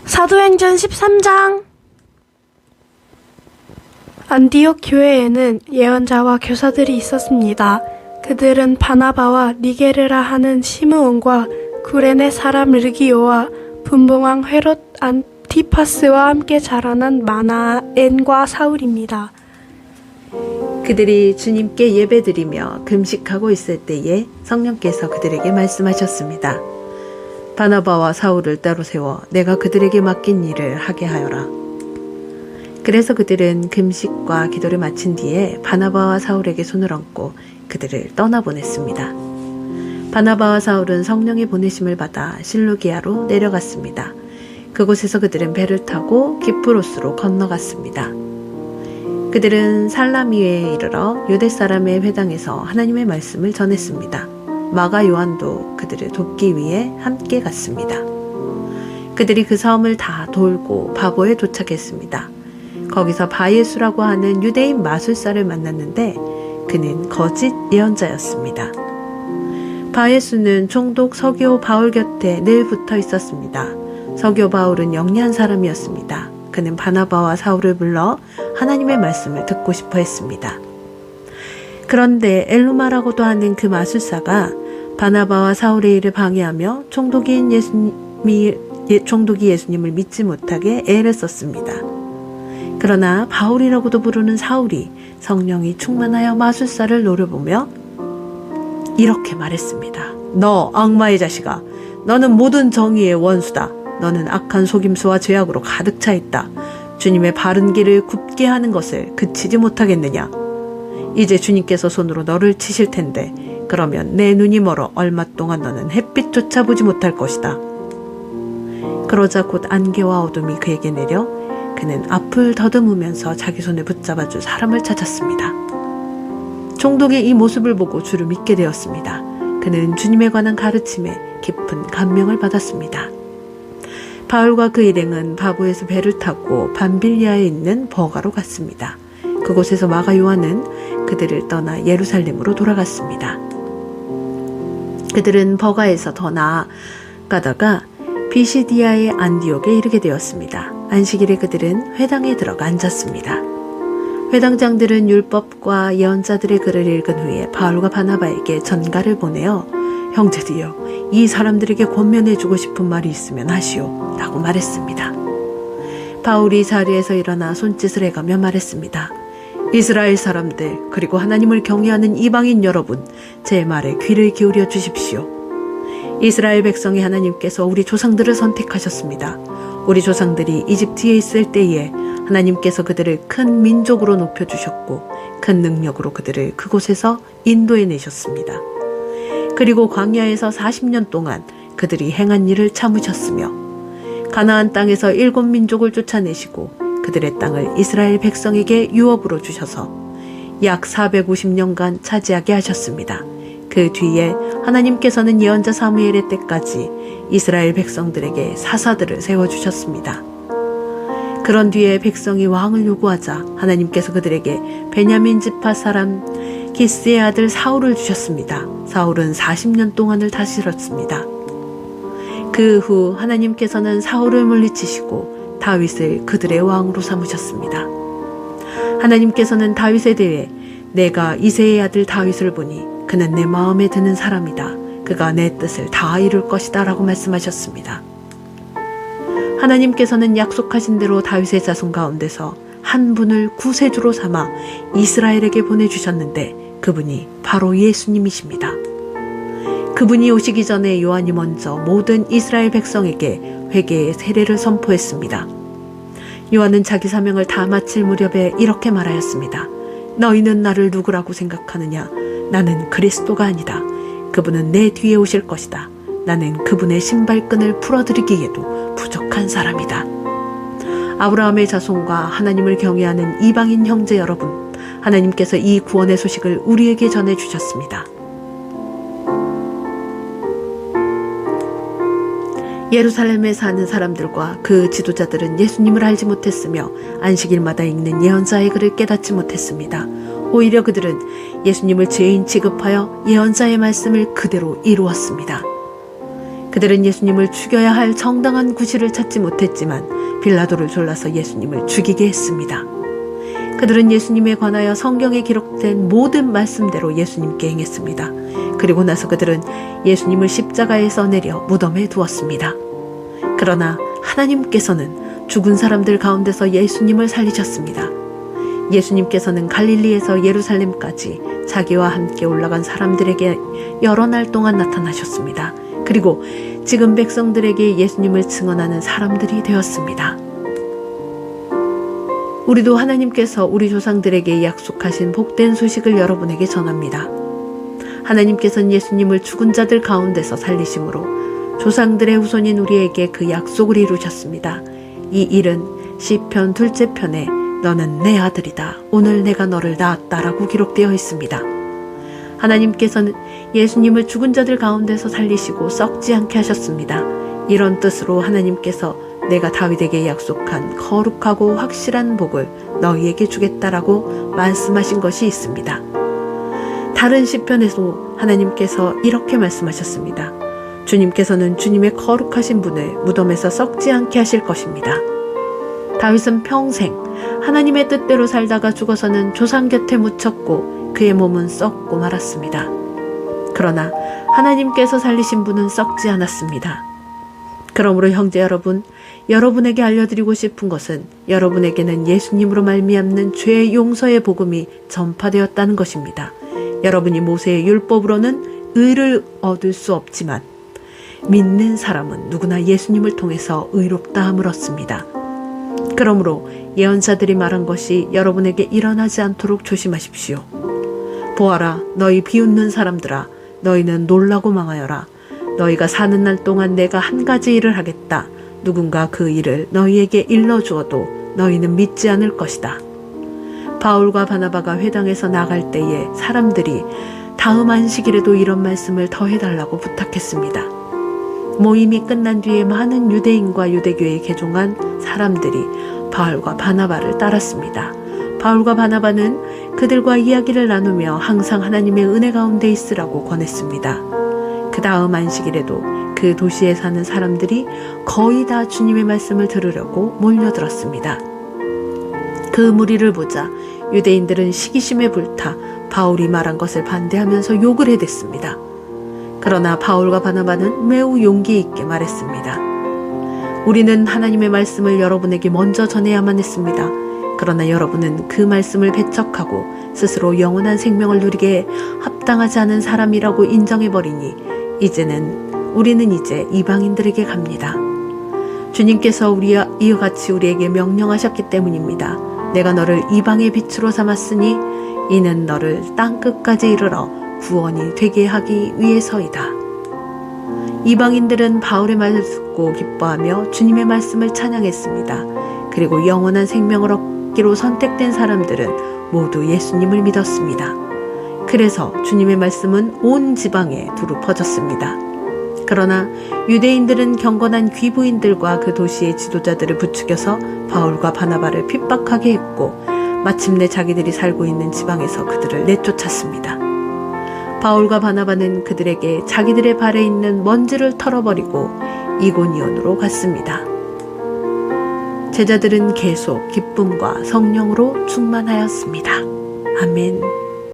사도행전 13장. 안디옥 교회에는 예언자와 교사들이 있었습니다. 그들은 바나바와 니게르라 하는 시므온과 구레네 사람 르기오와 분봉왕 헤롯 안티파스와 함께 자라난 마나엔과 사울입니다. 그들이 주님께 예배드리며 금식하고 있을 때에 성령께서 그들에게 말씀하셨습니다. 바나바와 사울을 따로 세워 내가 그들에게 맡긴 일을 하게 하여라. 그래서 그들은 금식과 기도를 마친 뒤에 바나바와 사울에게 손을 얹고 그들을 떠나보냈습니다. 바나바와 사울은 성령의 보내심을 받아 실루기아로 내려갔습니다. 그곳에서 그들은 배를 타고 기프로스로 건너갔습니다. 그들은 살라미에 이르러 유대 사람의 회당에서 하나님의 말씀을 전했습니다. 마가 요한도 그들을 돕기 위해 함께 갔습니다. 그들이 그 섬을 다 돌고 바보에 도착했습니다. 거기서 바예수라고 하는 유대인 마술사를 만났는데 그는 거짓 예언자였습니다. 바예수는 총독 서기오 바울 곁에 늘 붙어 있었습니다. 서기오 바울은 영리한 사람이었습니다. 그는 바나바와 사울을 불러 하나님의 말씀을 듣고 싶어 했습니다. 그런데 엘루마라고도 하는 그 마술사가 바나바와 사울의 일을 방해하며 총독이 예수님을 믿지 못하게 애를 썼습니다. 그러나 바울이라고도 부르는 사울이 성령이 충만하여 마술사를 노려보며 이렇게 말했습니다. 너 악마의 자식아, 너는 모든 정의의 원수다. 너는 악한 속임수와 죄악으로 가득 차 있다. 주님의 바른 길을 굽게 하는 것을 그치지 못하겠느냐. 이제 주님께서 손으로 너를 치실 텐데 그러면 내 눈이 멀어 얼마 동안 너는 햇빛조차 보지 못할 것이다. 그러자 곧 안개와 어둠이 그에게 내려 그는 앞을 더듬으면서 자기 손을 붙잡아줄 사람을 찾았습니다. 총독의 이 모습을 보고 주를 믿게 되었습니다. 그는 주님에 관한 가르침에 깊은 감명을 받았습니다. 바울과 그 일행은 바보에서 배를 타고 밤빌리아에 있는 버가로 갔습니다. 그곳에서 마가 요한은 그들을 떠나 예루살렘으로 돌아갔습니다. 그들은 버가에서 더 나아가다가 비시디아의 안디옥에 이르게 되었습니다. 안식일에 그들은 회당에 들어가 앉았습니다. 회당장들은 율법과 예언자들의 글을 읽은 후에 바울과 바나바에게 전가를 보내어 형제들이여, 이 사람들에게 권면해주고 싶은 말이 있으면 하시오 라고 말했습니다. 바울이 자리에서 일어나 손짓을 해가며 말했습니다. 이스라엘 사람들, 그리고 하나님을 경외하는 이방인 여러분, 제 말에 귀를 기울여 주십시오. 이스라엘 백성이 하나님께서 우리 조상들을 선택하셨습니다. 우리 조상들이 이집트에 있을 때에 하나님께서 그들을 큰 민족으로 높여주셨고 큰 능력으로 그들을 그곳에서 인도해 내셨습니다. 그리고 광야에서 40년 동안 그들이 행한 일을 참으셨으며 가나안 땅에서 7민족을 쫓아내시고 그들의 땅을 이스라엘 백성에게 유업으로 주셔서 약 450년간 차지하게 하셨습니다. 그 뒤에 하나님께서는 예언자 사무엘의 때까지 이스라엘 백성들에게 사사들을 세워주셨습니다. 그런 뒤에 백성이 왕을 요구하자 하나님께서 그들에게 베냐민 지파 사람 기스의 아들 사울을 주셨습니다. 사울은 40년 동안을 다스렸습니다. 그 후 하나님께서는 사울을 물리치시고 다윗을 그들의 왕으로 삼으셨습니다. 하나님께서는 다윗에 대해 내가 이새의 아들 다윗을 보니 그는 내 마음에 드는 사람이다. 그가 내 뜻을 다 이룰 것이다 라고 말씀하셨습니다. 하나님께서는 약속하신 대로 다윗의 자손 가운데서 한 분을 구세주로 삼아 이스라엘에게 보내주셨는데 그분이 바로 예수님이십니다. 그분이 오시기 전에 요한이 먼저 모든 이스라엘 백성에게 회개의 세례를 선포했습니다. 요한은 자기 사명을 다 마칠 무렵에 이렇게 말하였습니다. 너희는 나를 누구라고 생각하느냐? 나는 그리스도가 아니다. 그분은 내 뒤에 오실 것이다. 나는 그분의 신발끈을 풀어드리기에도 부족한 사람이다. 아브라함의 자손과 하나님을 경외하는 이방인 형제 여러분, 하나님께서 이 구원의 소식을 우리에게 전해주셨습니다. 예루살렘에 사는 사람들과 그 지도자들은 예수님을 알지 못했으며 안식일마다 읽는 예언자의 글을 깨닫지 못했습니다. 오히려 그들은 예수님을 죄인 취급하여 예언자의 말씀을 그대로 이루었습니다. 그들은 예수님을 죽여야 할 정당한 구실을 찾지 못했지만 빌라도를 졸라서 예수님을 죽이게 했습니다. 그들은 예수님에 관하여 성경에 기록된 모든 말씀대로 예수님께 행했습니다. 그리고 나서 그들은 예수님을 십자가에서 내려 무덤에 두었습니다. 그러나 하나님께서는 죽은 사람들 가운데서 예수님을 살리셨습니다. 예수님께서는 갈릴리에서 예루살렘까지 자기와 함께 올라간 사람들에게 여러 날 동안 나타나셨습니다. 그리고 지금 백성들에게 예수님을 증언하는 사람들이 되었습니다. 우리도 하나님께서 우리 조상들에게 약속하신 복된 소식을 여러분에게 전합니다. 하나님께서는 예수님을 죽은 자들 가운데서 살리심으로 조상들의 후손인 우리에게 그 약속을 이루셨습니다. 이 일은 시편 2째 편에 너는 내 아들이다. 오늘 내가 너를 낳았다라고 기록되어 있습니다. 하나님께서는 예수님을 죽은 자들 가운데서 살리시고 썩지 않게 하셨습니다. 이런 뜻으로 하나님께서 내가 다윗에게 약속한 거룩하고 확실한 복을 너희에게 주겠다라고 말씀하신 것이 있습니다. 다른 시편에서 하나님께서 이렇게 말씀하셨습니다. 주님께서는 주님의 거룩하신 분을 무덤에서 썩지 않게 하실 것입니다. 다윗은 평생 하나님의 뜻대로 살다가 죽어서는 조상 곁에 묻혔고 그의 몸은 썩고 말았습니다. 그러나 하나님께서 살리신 분은 썩지 않았습니다. 그러므로 형제 여러분, 여러분에게 알려드리고 싶은 것은 여러분에게는 예수님으로 말미암는 죄의 용서의 복음이 전파되었다는 것입니다. 여러분이 모세의 율법으로는 의를 얻을 수 없지만 믿는 사람은 누구나 예수님을 통해서 의롭다 함을 얻습니다. 그러므로 예언자들이 말한 것이 여러분에게 일어나지 않도록 조심하십시오. 보아라, 너희 비웃는 사람들아, 너희는 놀라고 망하여라. 너희가 사는 날 동안 내가 한 가지 일을 하겠다. 누군가 그 일을 너희에게 일러주어도 너희는 믿지 않을 것이다. 바울과 바나바가 회당에서 나갈 때에 사람들이 다음 안식일에도 이런 말씀을 더 해달라고 부탁했습니다. 모임이 끝난 뒤에 많은 유대인과 유대교에 개종한 사람들이 바울과 바나바를 따랐습니다. 바울과 바나바는 그들과 이야기를 나누며 항상 하나님의 은혜 가운데 있으라고 권했습니다. 그 다음 안식일에도 그 도시에 사는 사람들이 거의 다 주님의 말씀을 들으려고 몰려들었습니다. 그 무리를 보자 유대인들은 시기심에 불타 바울이 말한 것을 반대하면서 욕을 해댔습니다. 그러나 바울과 바나바는 매우 용기 있게 말했습니다. 우리는 하나님의 말씀을 여러분에게 먼저 전해야만 했습니다. 그러나 여러분은 그 말씀을 배척하고 스스로 영원한 생명을 누리게 합당하지 않은 사람이라고 인정해버리니 우리는 이제 이방인들에게 갑니다. 주님께서 이와 같이 우리에게 명령하셨기 때문입니다. 내가 너를 이방의 빛으로 삼았으니 이는 너를 땅끝까지 이르러 구원이 되게 하기 위해서이다. 이방인들은 바울의 말을 듣고 기뻐하며 주님의 말씀을 찬양했습니다. 그리고 영원한 생명을 얻기로 선택된 사람들은 모두 예수님을 믿었습니다. 그래서 주님의 말씀은 온 지방에 두루 퍼졌습니다. 그러나 유대인들은 경건한 귀부인들과 그 도시의 지도자들을 부추겨서 바울과 바나바를 핍박하게 했고 마침내 자기들이 살고 있는 지방에서 그들을 내쫓았습니다. 바울과 바나바는 그들에게 자기들의 발에 있는 먼지를 털어버리고 이고니온으로 갔습니다. 제자들은 계속 기쁨과 성령으로 충만하였습니다. 아멘.